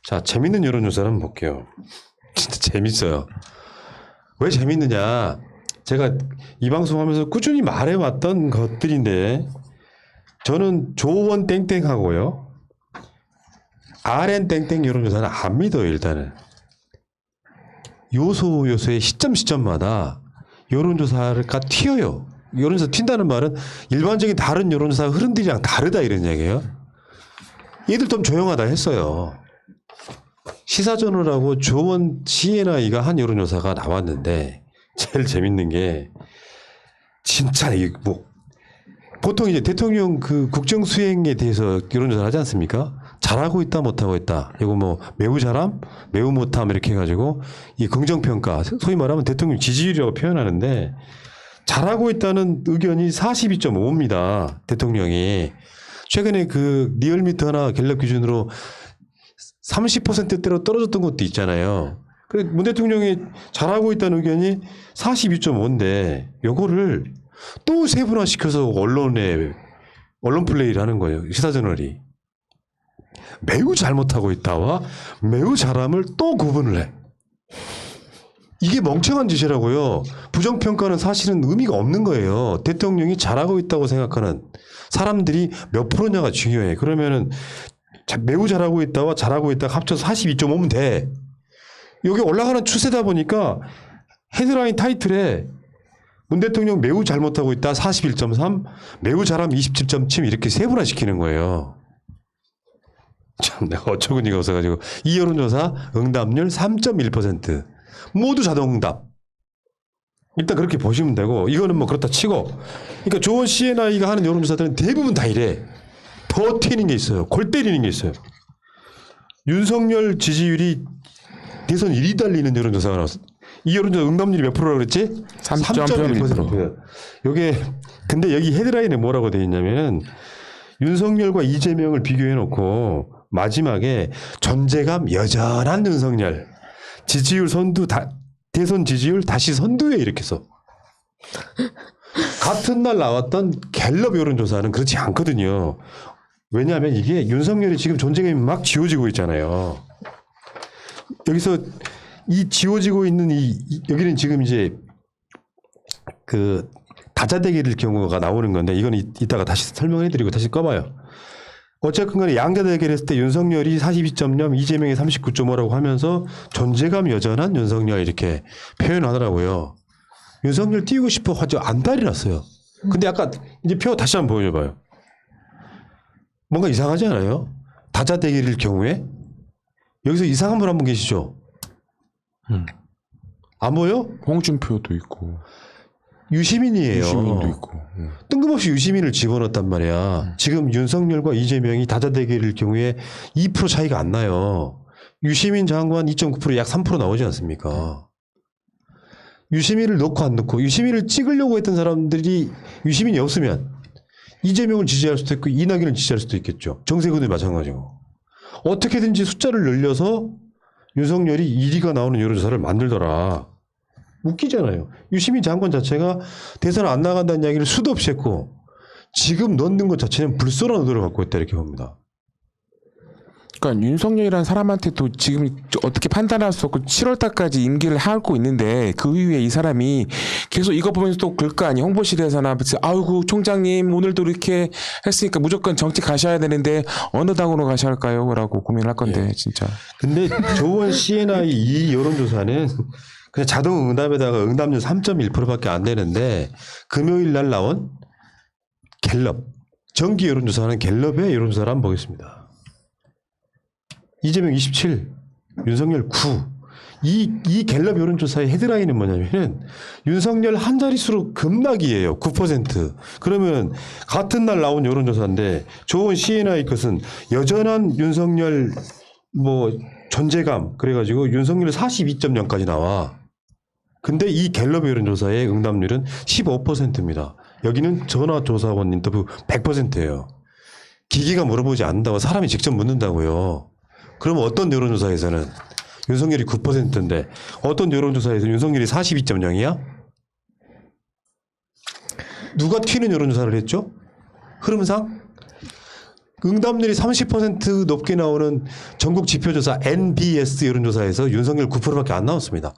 자, 재밌는 여론조사를 한번 볼게요. 진짜 재밌어요. 왜 재밌느냐? 제가 이 방송하면서 꾸준히 말해왔던 것들인데 저는 조원 땡땡하고요. RN 땡땡 여론조사는 안 믿어요. 일단은. 요소의 시점마다 여론조사가 튀어요. 여론조사 튄다는 말은 일반적인 다른 여론조사 흐름들이랑 다르다 이런 얘기예요. 얘들 좀 조용하다 했어요. 시사저널하고 조원 CNI가 한 여론조사가 나왔는데 제일 재밌는 게 진짜 이게 뭐 보통 이제 대통령 그 국정 수행에 대해서 여론조사를 하지 않습니까? 잘하고 있다 못하고 있다. 이거 뭐 매우 잘함, 매우 못함 이렇게 해가지고 이 긍정평가 소위 말하면 대통령 지지율이라고 표현하는데 잘하고 있다는 의견이 42.5입니다. 대통령이 최근에 그 리얼미터나 갤럽 기준으로 30%대로 떨어졌던 것도 있잖아요. 그래 문 대통령이 잘하고 있다는 의견이 42.5인데 요거를 또 세분화시켜서 언론 플레이를 하는 거예요. 시사저널이. 매우 잘못하고 있다와 매우 잘함을 또 구분을 해. 이게 멍청한 짓이라고요. 부정평가는 사실은 의미가 없는 거예요. 대통령이 잘하고 있다고 생각하는 사람들이 몇 프로냐가 중요해. 그러면은 매우 잘하고 있다와 잘하고 있다가 합쳐서 42.5면 돼. 여기 올라가는 추세다 보니까 헤드라인 타이틀에 문 대통령 매우 잘못하고 있다 41.3, 매우 잘함 27.7 이렇게 세분화시키는 거예요. 참 내가 어처구니가 없어가지고 이 여론조사 응답률 3.1% 모두 자동응답. 일단 그렇게 보시면 되고 이거는 뭐 그렇다 치고 그러니까 조원 CNI가 하는 여론조사들은 대부분 다 이래. 더 튀는 게 있어요. 골 때리는 게 있어요. 윤석열 지지율이 대선 1위 달리는 여론조사가 나왔어. 이 여론조사 응답률이 몇 프로라고 그랬지? 3.1%. 요게 근데 여기 헤드라인에 뭐라고 되어 있냐면은 윤석열과 이재명을 비교해 놓고 마지막에 존재감 여전한 윤석열 지지율 선두 대선 지지율 다시 선두에 이렇게 써. 같은 날 나왔던 갤럽 여론조사는 그렇지 않거든요. 왜냐하면 이게 윤석열이 지금 존재감이 막 지워지고 있잖아요. 여기서 이 지워지고 있는 여기는 지금 이제 그 다자대결일 경우가 나오는 건데 이건 이따가 다시 설명해 드리고 다시 꺼봐요. 어쨌든 간에 양자 대결했을 때 윤석열이 42.0, 이재명이 39.5라고 하면서 존재감 여전한 윤석열 이렇게 표현하더라고요. 윤석열 띄우고 싶어 하죠. 안달이 났어요. 근데 아까 이제 표 다시 한번 보여줘봐요. 뭔가 이상하지 않아요? 다자 대결일 경우에 여기서 이상한 분 한 분 계시죠? 안 보여? 홍준표도 있고 유시민이에요. 유시민도 있고 뜬금없이 유시민을 집어넣었단 말이야. 지금 윤석열과 이재명이 다자 대결일 경우에 2% 차이가 안 나요. 유시민 장관 2.9% 약 3% 나오지 않습니까? 유시민을 넣고 안 넣고 유시민을 찍으려고 했던 사람들이 유시민이 없으면 이재명을 지지할 수도 있고 이낙연을 지지할 수도 있겠죠. 정세균도 마찬가지고. 어떻게든지 숫자를 늘려서 윤석열이 1위가 나오는 여론조사를 만들더라. 웃기잖아요. 유시민 장관 자체가 대선 안 나간다는 이야기를 수도 없이 했고 지금 넣는 것 자체는 불소란 의도를 갖고 있다 이렇게 봅니다. 그러니까 윤석열이라는 사람한테도 지금 어떻게 판단할 수 없고 7월 달까지 임기를 하고 있는데 그 이후에 이 사람이 계속 이거 보면서 또 그럴 거 아니에요. 홍보실에서나 아이고 총장님 오늘도 이렇게 했으니까 무조건 정치 가셔야 되는데 어느 당으로 가셔야 할까요? 라고 고민할 건데 예. 진짜. 근데 조원 CNI 이 여론조사는 그냥 자동 응답에다가 응답률 3.1%밖에 안 되는데 금요일 날 나온 갤럽 정기 여론조사는 갤럽의 여론조사를 한번 보겠습니다. 이재명 27, 윤석열 9. 이 갤럽 여론조사의 헤드라인은 뭐냐면은 윤석열 한 자릿수로 급락이에요. 9%. 그러면 같은 날 나온 여론조사인데 조원 CNI 것은 여전한 윤석열 뭐 존재감 그래가지고 윤석열 42.0까지 나와. 근데 이 갤럽 여론조사의 응답률은 15%입니다. 여기는 전화조사원 인터뷰 100%예요. 기계가 물어보지 않는다고 사람이 직접 묻는다고요. 그러면 어떤 여론조사에서는 윤석열이 9%인데 어떤 여론조사에서 윤석열이 42.0이야? 누가 튀는 여론조사를 했죠? 흐름상? 응답률이 30% 높게 나오는 전국 지표조사 NBS 여론조사에서 윤석열 9%밖에 안 나왔습니다.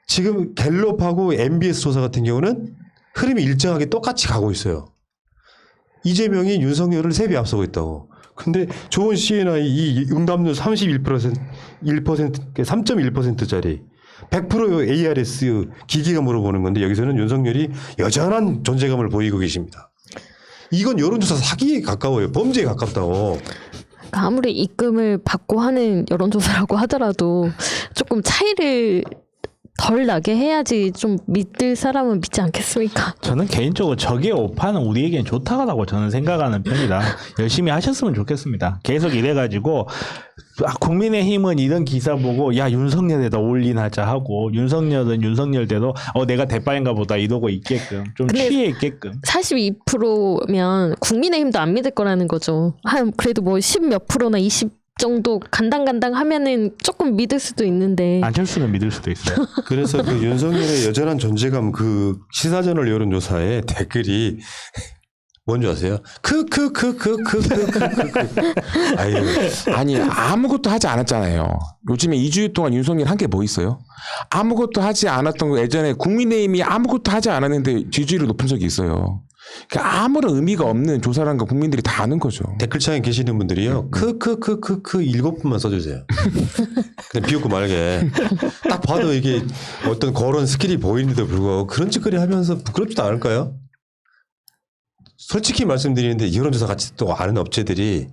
지금 갤럽하고 MBS 조사 같은 경우는 흐름이 일정하게 똑같이 가고 있어요. 이재명이 윤석열을 3배 앞서고 있다고. 근데 좋은 CNI 이 응답률 3.1%짜리 100% ARS 기기가 물어보는 건데 여기서는 윤석열이 여전한 존재감을 보이고 계십니다. 이건 여론조사 사기에 가까워요. 범죄에 가깝다고. 그러니까 아무리 입금을 받고 하는 여론조사라고 하더라도 조금 차이를 덜 나게 해야지 좀 믿을 사람은 믿지 않겠습니까? 저는 개인적으로 적의 오파는 우리에겐 좋다고 저는 생각하는 편이다. 열심히 하셨으면 좋겠습니다. 계속 이래가지고 국민의힘은 이런 기사 보고 야 윤석열에다 올인하자 하고 윤석열은 윤석열대로 내가 대빠인가 보다 이러고 있게끔 좀 취해 있게끔 42%면 국민의힘도 안 믿을 거라는 거죠. 한 그래도 뭐 10몇 프로나 20 정도 간당간당 하면은 조금 믿을 수도 있는데 안철수는 믿을 수도 있어요. 그래서 그 윤석열의 여전한 존재감 그 시사저널 여론조사에 댓글이 뭔지 아세요? 아유. 아니 아무것도 하지 않았잖아요. 요즘에 2주일 동안 윤석열 한 게 뭐 있어요? 아무것도 하지 않았던 거 예전에 국민의힘이 아무것도 하지 않았는데 지지율이 높은 적이 있어요. 그러니까 아무런 의미가 없는 조사라는 거 국민들이 다 아는 거죠. 댓글창에 계시는 분들이요. 7분만 써주세요. 그냥 비웃고 말게. 딱 봐도 이게 어떤 그런 스킬이 보이는데도 불구하고 그런 짓거리 하면서 부끄럽지도 않을까요? 솔직히 말씀드리는데 여론조사 같이 또 아는 업체들이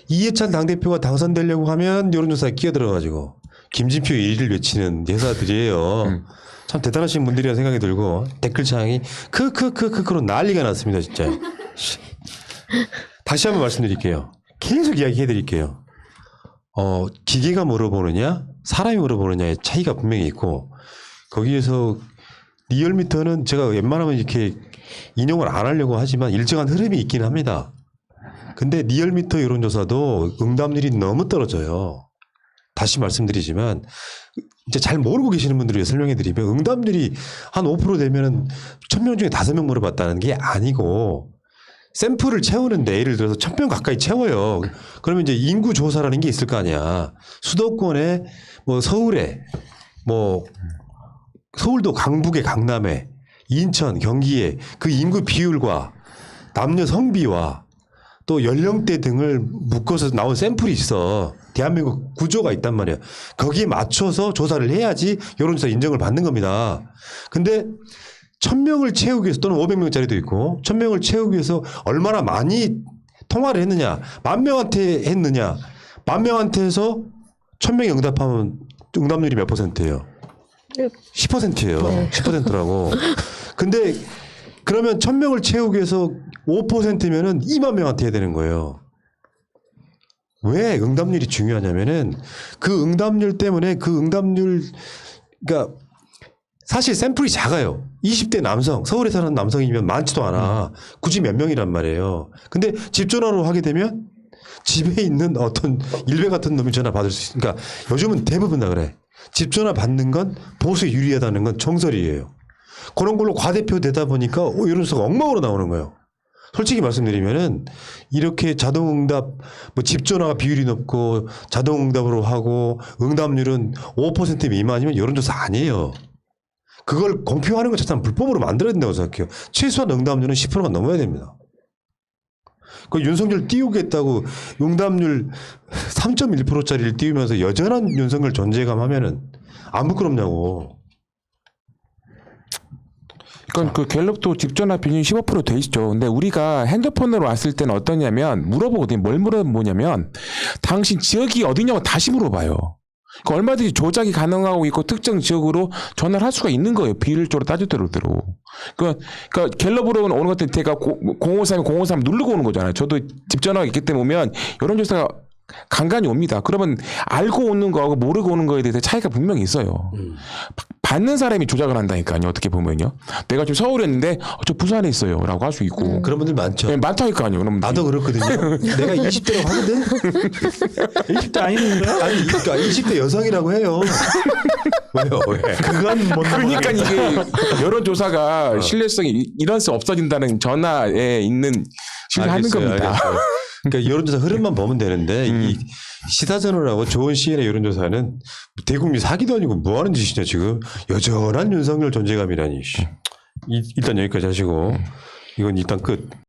이해찬 당대표가 당선되려고 하면 여론조사에 끼어들어가지고 김진표 1위를 외치는 회사들이에요. 참 대단하신 분들이라 생각이 들고 댓글창이 크로 난리가 났습니다. 진짜. 다시 한번 말씀드릴게요. 계속 이야기해드릴게요. 기계가 물어보느냐 사람이 물어보느냐의 차이가 분명히 있고 거기에서 리얼미터는 제가 웬만하면 이렇게 인용을 안 하려고 하지만 일정한 흐름이 있긴 합니다. 근데 리얼미터 여론조사도 응답률이 너무 떨어져요. 다시 말씀드리지만 이제 잘 모르고 계시는 분들을 위해 설명해 드리면 응답률이 한 5% 되면은 1000명 중에 5명 물어봤다는 게 아니고 샘플을 채우는데 예를 들어서 1000명 가까이 채워요. 그러면 이제 인구 조사라는 게 있을 거 아니야. 수도권에 뭐 서울에 뭐 서울도 강북에 강남에 인천 경기에 그 인구 비율과 남녀 성비와 또 연령대 등을 묶어서 나온 샘플이 있어. 대한민국 구조가 있단 말이에요. 거기에 맞춰서 조사를 해야지 여론조사 인정을 받는 겁니다. 근데 1000명을 채우기 위해서 또는 500명짜리도 있고 1000명을 채우기 위해서 얼마나 많이 통화를 했느냐 10,000명한테 했느냐 10,000명한테 해서 1000명이 응답하면 응답률이 몇 %예요? 10%예요. 네. 10%라고. 근데 그러면 1000명을 채우기 위해서 5%면은 2만 명한테 해야 되는 거예요. 왜 응답률이 중요하냐면은 그 응답률 때문에 그 응답률 그러니까 사실 샘플이 작아요. 20대 남성 서울에 사는 남성이면 많지도 않아. 굳이 몇 명이란 말이에요. 근데 집 전화로 하게 되면 집에 있는 어떤 일베 같은 놈이 전화 받을 수 있으니까 그러니까 요즘은 대부분 다 그래. 집 전화 받는 건 보수에 유리하다는 건 정설이에요. 그런 걸로 과대표 되다 보니까 여론조사가 엉망으로 나오는 거예요. 솔직히 말씀드리면은 이렇게 자동응답 뭐 집전화가 비율이 높고 자동응답으로 하고 응답률은 5% 미만이면 여론조사 아니에요. 그걸 공표하는 것 자체는 불법으로 만들어야 된다고 생각해요. 최소한 응답률은 10%가 넘어야 됩니다. 그 윤석열 띄우겠다고 응답률 3.1%짜리를 띄우면서 여전한 윤석열 존재감 하면은 안 부끄럽냐고. 그러니까 그 갤럽도 집전화 비율이 15% 돼 있죠. 근데 우리가 핸드폰으로 왔을 때는 어떠냐면 물어보거든요. 뭘 물어보냐면 당신 지역이 어디냐고 다시 물어봐요. 그러니까 얼마든지 조작이 가능하고 있고 특정 지역으로 전화를 할 수가 있는 거예요. 비율적으로 따지대로. 그러니까 갤럽으로 오는 것들 제가 053 누르고 오는 거잖아요. 저도 집전화가 있기 때문에 오면 여론조사가 간간히 옵니다. 그러면 알고 오는 거하고 모르고 오는 거에 대해서 차이가 분명히 있어요. 받는 사람이 조작을 한다니까요. 어떻게 보면요. 내가 지금 서울이었는데 저 부산에 있어요. 라고 할 수 있고. 그런 분들 많죠. 네, 많다니까요. 그럼 나도 그렇거든요. 내가 20대라고 하거든. 20대 아닌데? 아니 그러니까 20대 여성이라고 해요. 왜요? 왜? 그건 못 그러니까 이게 여론조사가 신뢰성이 이런 수 없어진다는 전화에 있는 지금 하는 겁니다. 알겠어요. 그러니까 여론조사 흐름만 보면 되는데 이 시사저널하고 좋은 시인의 여론조사는 대국민 사기도 아니고 뭐 하는 짓이냐 지금. 여전한 윤석열 존재감이라니. 일단 여기까지 하시고 이건 일단 끝.